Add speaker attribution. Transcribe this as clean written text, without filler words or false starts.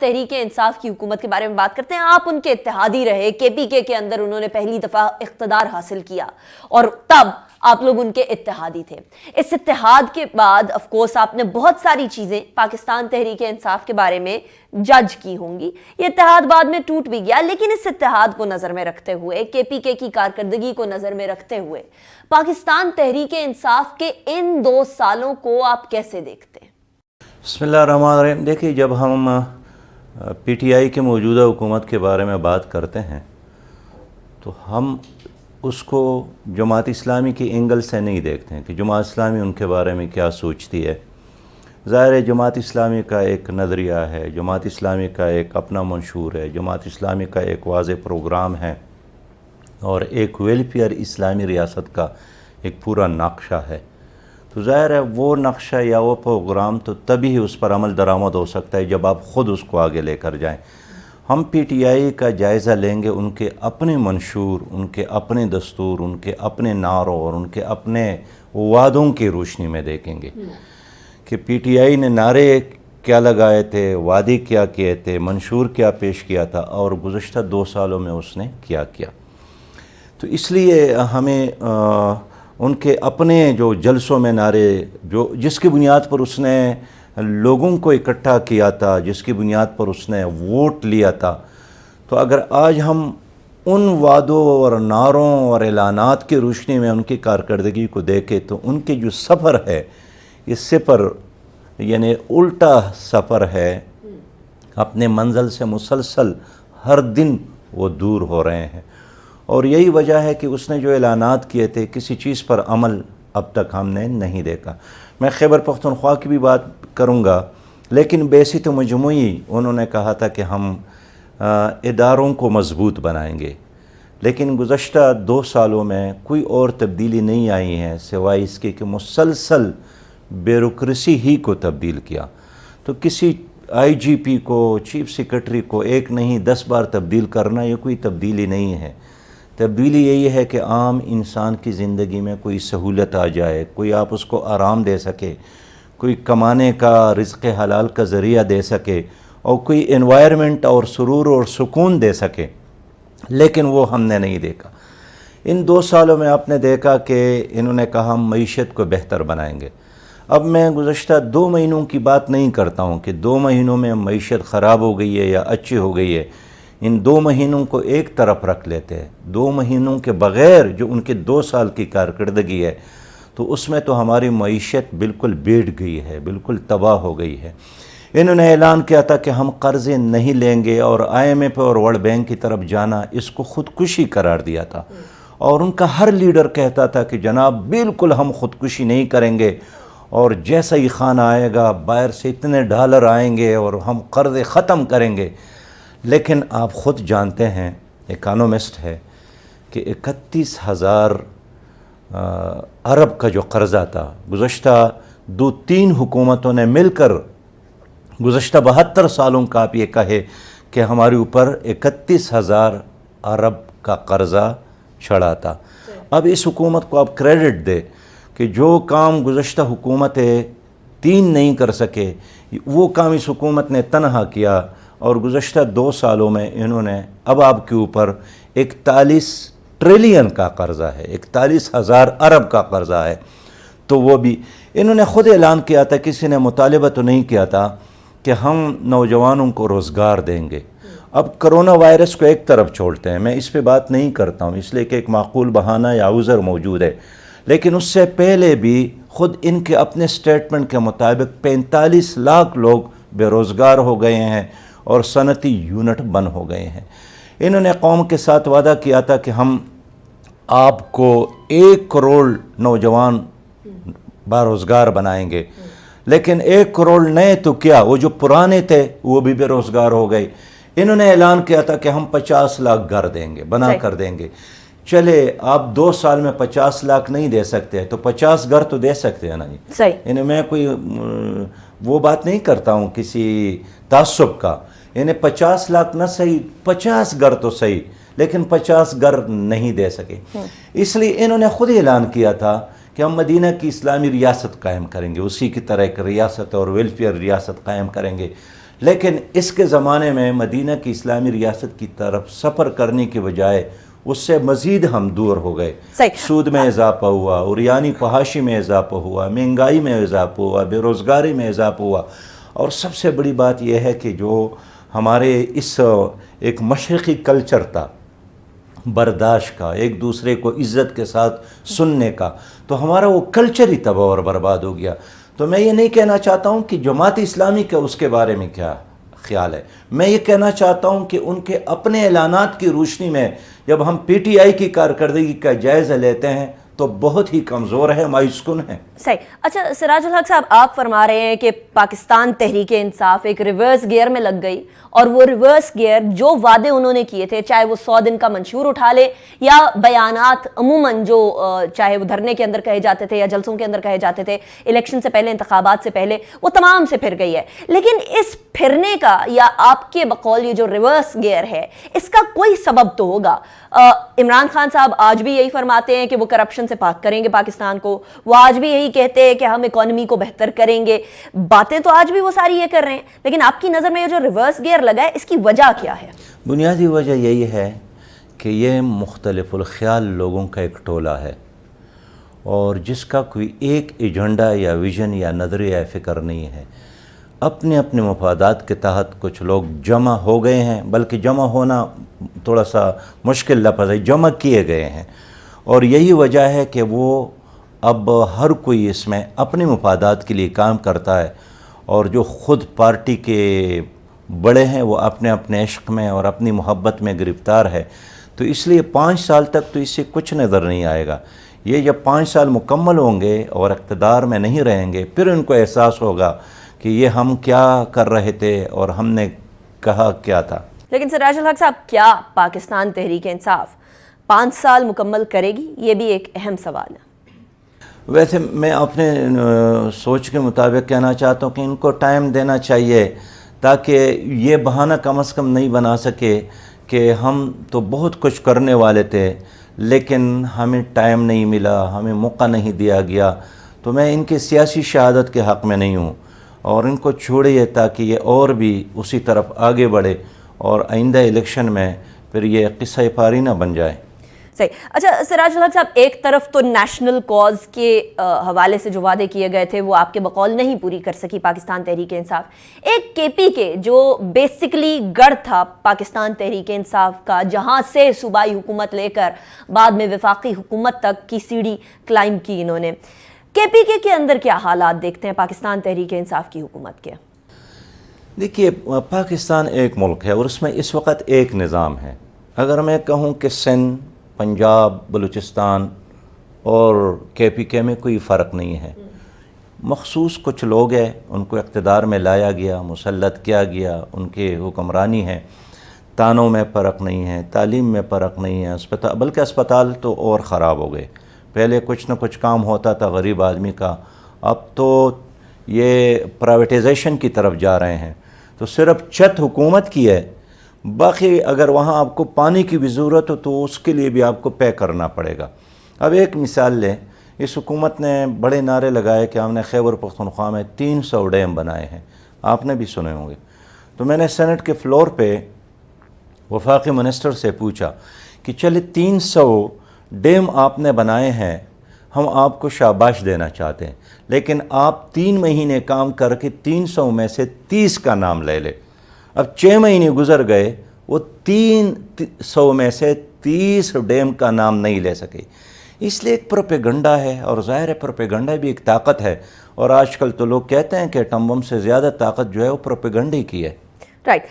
Speaker 1: تحریک انصاف کی حکومت کے بارے میں بات کرتے ہیں. آپ ان کے اتحادی رہے, کے پی کے اندر انہوں نے پہلی دفعہ اقتدار حاصل کیا اور تب آپ لوگ ان کے اتحادی تھے. اس اتحاد کے بعد آف کورس آپ نے بہت ساری چیزیں پاکستان تحریک انصاف کے بارے میں جج کی ہوں گی. یہ اتحاد بعد میں ٹوٹ بھی گیا, لیکن اس اتحاد کو نظر میں رکھتے ہوئے, کے پی کے کی کارکردگی کو نظر میں رکھتے ہوئے, پاکستان تحریک انصاف کے ان 2 سالوں کو آپ کیسے دیکھتے ہیں؟
Speaker 2: بسم اللہ الرحمن الرحیم. دیکھیے, جب ہم پی ٹی آئی کی موجودہ حکومت کے بارے میں بات کرتے ہیں تو ہم اس کو جماعت اسلامی کے اینگل سے نہیں دیکھتے ہیں کہ جماعت اسلامی ان کے بارے میں کیا سوچتی ہے. ظاہر ہے جماعت اسلامی کا ایک نظریہ ہے, جماعت اسلامی کا ایک اپنا منشور ہے, جماعت اسلامی کا ایک واضح پروگرام ہے اور ایک ویلفیئر اسلامی ریاست کا ایک پورا نقشہ ہے. تو ظاہر ہے وہ نقشہ یا وہ پروگرام تو تبھی اس پر عمل درآمد ہو سکتا ہے جب آپ خود اس کو آگے لے کر جائیں. ہم پی ٹی آئی کا جائزہ لیں گے ان کے اپنے منشور, ان کے اپنے دستور, ان کے اپنے نعروں اور ان کے اپنے وعدوں کی روشنی میں دیکھیں گے کہ پی ٹی آئی نے نعرے کیا لگائے تھے, وعدے کیا کیے تھے, منشور کیا پیش کیا تھا اور گزشتہ 2 سالوں میں اس نے کیا کیا. تو اس لیے ہمیں ان کے اپنے جو جلسوں میں نعرے جس کی بنیاد پر اس نے لوگوں کو اکٹھا کیا تھا, جس کی بنیاد پر اس نے ووٹ لیا تھا, تو اگر آج ہم ان وعدوں اور نعروں اور اعلانات کی روشنی میں ان کی کارکردگی کو دیکھیں تو ان کے جو سفر ہے یہ سفر یعنی الٹا سفر ہے. اپنے منزل سے مسلسل ہر دن وہ دور ہو رہے ہیں اور یہی وجہ ہے کہ اس نے جو اعلانات کیے تھے کسی چیز پر عمل اب تک ہم نے نہیں دیکھا. میں خیبر پختونخوا کی بھی بات کروں گا, لیکن بیسط مجموعی انہوں نے کہا تھا کہ ہم اداروں کو مضبوط بنائیں گے, لیکن گزشتہ 2 سالوں میں کوئی اور تبدیلی نہیں آئی ہے سوائے اس کے کہ مسلسل بیوروکریسی ہی کو تبدیل کیا. تو کسی آئی جی پی کو, چیف سیکرٹری کو 1 نہیں 10 بار تبدیل کرنا یہ کوئی تبدیلی نہیں ہے. تبدیلی یہی ہے کہ عام انسان کی زندگی میں کوئی سہولت آ جائے, کوئی آپ اس کو آرام دے سکے, کوئی کمانے کا رزق حلال کا ذریعہ دے سکے اور کوئی انوائرمنٹ اور سرور اور سکون دے سکے, لیکن وہ ہم نے نہیں دیکھا. ان 2 سالوں میں آپ نے دیکھا کہ انہوں نے کہا ہم معیشت کو بہتر بنائیں گے. اب میں گزشتہ 2 مہینوں کی بات نہیں کرتا ہوں کہ 2 مہینوں میں معیشت خراب ہو گئی ہے یا اچھی ہو گئی ہے. ان 2 مہینوں کو ایک طرف رکھ لیتے ہیں. 2 مہینوں کے بغیر جو ان کے 2 سال کی کارکردگی ہے تو اس میں تو ہماری معیشت بالکل بیٹھ گئی ہے, بالکل تباہ ہو گئی ہے. انہوں نے اعلان کیا تھا کہ ہم قرضے نہیں لیں گے اور آئی ایم ایف اور ورلڈ بینک کی طرف جانا اس کو خودکشی قرار دیا تھا, اور ان کا ہر لیڈر کہتا تھا کہ جناب بالکل ہم خودکشی نہیں کریں گے اور جیسا ہی خانہ آئے گا باہر سے اتنے ڈالر آئیں گے اور ہم قرضے ختم کریں گے. لیکن آپ خود جانتے ہیں, اکانومسٹ ہے, کہ 31,000 ارب کا جو قرضہ تھا گزشتہ 2-3 حکومتوں نے مل کر گزشتہ 72 سالوں کا آپ یہ کہے کہ ہمارے اوپر 31,000 ارب کا قرضہ چڑھا تھا. اب اس حکومت کو آپ کریڈٹ دے کہ جو کام گزشتہ حکومتیں 3 نہیں کر سکے وہ کام اس حکومت نے تنہا کیا, اور گزشتہ 2 سالوں میں انہوں نے اب آپ کے اوپر 41 ٹریلین کا قرضہ ہے, 41,000 ارب کا قرضہ ہے. تو وہ بھی انہوں نے خود اعلان کیا تھا, کسی نے مطالبہ تو نہیں کیا تھا کہ ہم نوجوانوں کو روزگار دیں گے. اب کرونا وائرس کو ایک طرف چھوڑتے ہیں, میں اس پہ بات نہیں کرتا ہوں اس لیے کہ ایک معقول بہانہ یا عذر موجود ہے, لیکن اس سے پہلے بھی خود ان کے اپنے سٹیٹمنٹ کے مطابق 45 لاکھ لوگ بے روزگار ہو گئے ہیں اور صنعتی یونٹ بند ہو گئے ہیں. انہوں نے قوم کے ساتھ وعدہ کیا تھا کہ ہم آپ کو 1 کروڑ نوجوان باروزگار بنائیں گے, لیکن 1 کروڑ نئے تو کیا, وہ جو پرانے تھے وہ بھی بے روزگار ہو گئے. انہوں نے اعلان کیا تھا کہ ہم 50 لاکھ گھر دیں گے, بنا کر دیں گے. چلے آپ 2 سال میں 50 لاکھ نہیں دے سکتے تو 50 گھر تو دے سکتے ہیں نا جی. صحیح. میں کوئی وہ بات نہیں کرتا ہوں کسی تعصب کا, 50 لاکھ نہ صحیح 50 گھر تو صحیح, لیکن 50 گھر نہیں دے سکے. اس لیے انہوں نے خود اعلان کیا تھا کہ ہم مدینہ کی اسلامی ریاست قائم کریں گے, اسی کی طرح ایک ریاست اور ویلفیئر ریاست قائم کریں گے. لیکن اس کے زمانے میں مدینہ کی اسلامی ریاست کی طرف سفر کرنے کے بجائے اس سے مزید ہم دور ہو گئے. سود میں اضافہ ہوا، عریانی فحاشی میں اضافہ ہوا، مہنگائی میں اضافہ ہوا، بے روزگاری میں اضافہ ہوا، اور سب سے بڑی بات یہ ہے کہ جو ہمارے اس ایک مشرقی کلچر تھا برداشت کا، ایک دوسرے کو عزت کے ساتھ سننے کا، تو ہمارا وہ کلچر ہی تباہ اور برباد ہو گیا. تو میں یہ نہیں کہنا چاہتا ہوں کہ جماعت اسلامی کا اس کے بارے میں کیا خیال ہے، میں یہ کہنا چاہتا ہوں کہ ان کے اپنے اعلانات کی روشنی میں جب ہم پی ٹی آئی کی کارکردگی کا جائزہ لیتے ہیں تو بہت ہی کمزور ہے، مایوس کن ہے.
Speaker 1: صحیح. اچھا سراج الحق صاحب، آپ فرما رہے ہیں کہ پاکستان تحریک انصاف ایک ریورس گیئر میں لگ گئی، اور وہ ریورس گیئر جو وعدے انہوں نے کیے تھے، چاہے وہ 100 دن کا منشور اٹھا لے یا بیانات عموماً جو چاہے وہ دھرنے کے اندر کہے جاتے تھے یا جلسوں کے اندر کہے جاتے تھے الیکشن سے پہلے، انتخابات سے پہلے، وہ تمام سے پھر گئی ہے. لیکن اس پھرنے کا یا آپ کے بقول یہ جو ریورس گیئر ہے، اس کا کوئی سبب تو ہوگا. عمران خان صاحب آج بھی یہی فرماتے ہیں کہ وہ کرپشن سے پاک کریں گے پاکستان کو، وہ آج بھی یہی کہتے ہیں کہ ہم اکانومی کو بہتر کریں گے، باتیں تو آج بھی وہ ساری یہ کر رہے ہیں، لیکن آپ کی نظر میں یہ جو ریورس گیئر لگا ہے، اس کی وجہ کیا ہے؟
Speaker 2: بنیادی وجہ یہی ہے کہ یہ مختلف الخیال لوگوں کا ایک ٹولہ ہے، اور جس کا کوئی ایک ایجنڈا یا ویژن یا نظریہ یا فکر نہیں ہے. اپنے اپنے مفادات کے تحت کچھ لوگ جمع ہو گئے ہیں، بلکہ جمع ہونا تھوڑا سا مشکل لفظ ہے، جمع کیے گئے ہیں، اور یہی وجہ ہے کہ وہ اب ہر کوئی اس میں اپنے مفادات کے لیے کام کرتا ہے، اور جو خود پارٹی کے بڑے ہیں وہ اپنے اپنے عشق میں اور اپنی محبت میں گرفتار ہے. تو اس لیے 5 سال تک تو اس سے کچھ نظر نہیں آئے گا. یہ جب 5 سال مکمل ہوں گے اور اقتدار میں نہیں رہیں گے، پھر ان کو احساس ہوگا کہ یہ ہم کیا کر رہے تھے اور ہم نے کہا کیا تھا.
Speaker 1: لیکن سراج الحق صاحب، کیا پاکستان تحریک انصاف 5 سال مکمل کرے گی؟ یہ بھی ایک اہم سوال ہے.
Speaker 2: ویسے میں اپنے سوچ کے مطابق کہنا چاہتا ہوں کہ ان کو ٹائم دینا چاہیے، تاکہ یہ بہانہ کم از کم نہیں بنا سکے کہ ہم تو بہت کچھ کرنے والے تھے لیکن ہمیں ٹائم نہیں ملا، ہمیں موقع نہیں دیا گیا. تو میں ان کے سیاسی شہادت کے حق میں نہیں ہوں، اور ان کو چھوڑیے تاکہ یہ اور بھی اسی طرف آگے بڑھے اور آئندہ الیکشن میں پھر یہ قصہ پاری نہ بن جائے.
Speaker 1: صحیح. اچھا سراج الحق صاحب، ایک طرف تو نیشنل کاز کے حوالے سے جو وعدے کیے گئے تھے وہ آپ کے بقول نہیں پوری کر سکی پاکستان تحریک انصاف. ایک کے پی کے جو بیسکلی گڑھ تھا پاکستان تحریک انصاف کا، جہاں سے صوبائی حکومت لے کر بعد میں وفاقی حکومت تک کی سیڑھی کلائم کی انہوں نے، کے پی کے اندر کیا حالات دیکھتے ہیں پاکستان تحریک انصاف کی حکومت کے؟
Speaker 2: دیکھیے، پاکستان ایک ملک ہے اور اس میں اس وقت ایک نظام ہے. اگر میں کہوں کہ سندھ، پنجاب، بلوچستان اور کے پی کے میں کوئی فرق نہیں ہے، مخصوص کچھ لوگ ہیں، ان کو اقتدار میں لایا گیا، مسلط کیا گیا، ان کے حکمرانی ہے. تانوں میں فرق نہیں ہے، تعلیم میں فرق نہیں ہے، بلکہ اسپتال تو اور خراب ہو گئے. پہلے کچھ نہ کچھ کام ہوتا تھا غریب آدمی کا، اب تو یہ پرائیویٹائزیشن کی طرف جا رہے ہیں. تو صرف چھت حکومت کی ہے، باقی اگر وہاں آپ کو پانی کی بھی ضرورت ہو تو اس کے لیے بھی آپ کو پے کرنا پڑے گا. اب ایک مثال لیں، اس حکومت نے بڑے نعرے لگائے کہ ہم نے خیبر پختونخوا میں 300 ڈیم بنائے ہیں، آپ نے بھی سنے ہوں گے. تو میں نے سینٹ کے فلور پہ وفاقی منسٹر سے پوچھا کہ چلے 300 ڈیم آپ نے بنائے ہیں، ہم آپ کو شاباش دینا چاہتے ہیں، لیکن آپ 3 مہینے کام کر کے 300 میں سے 30 کا نام لے لے. اب 6 مہینے گزر گئے، وہ 300 میں سے 30 ڈیم کا نام نہیں لے سکے. اس لیے ایک پروپیگنڈا ہے، اور ظاہر ہے پروپیگنڈا بھی ایک طاقت ہے، اور آج کل تو لوگ کہتے ہیں کہ ایٹم بم سے زیادہ طاقت جو ہے وہ پروپیگنڈے کی ہے.
Speaker 1: رائٹ.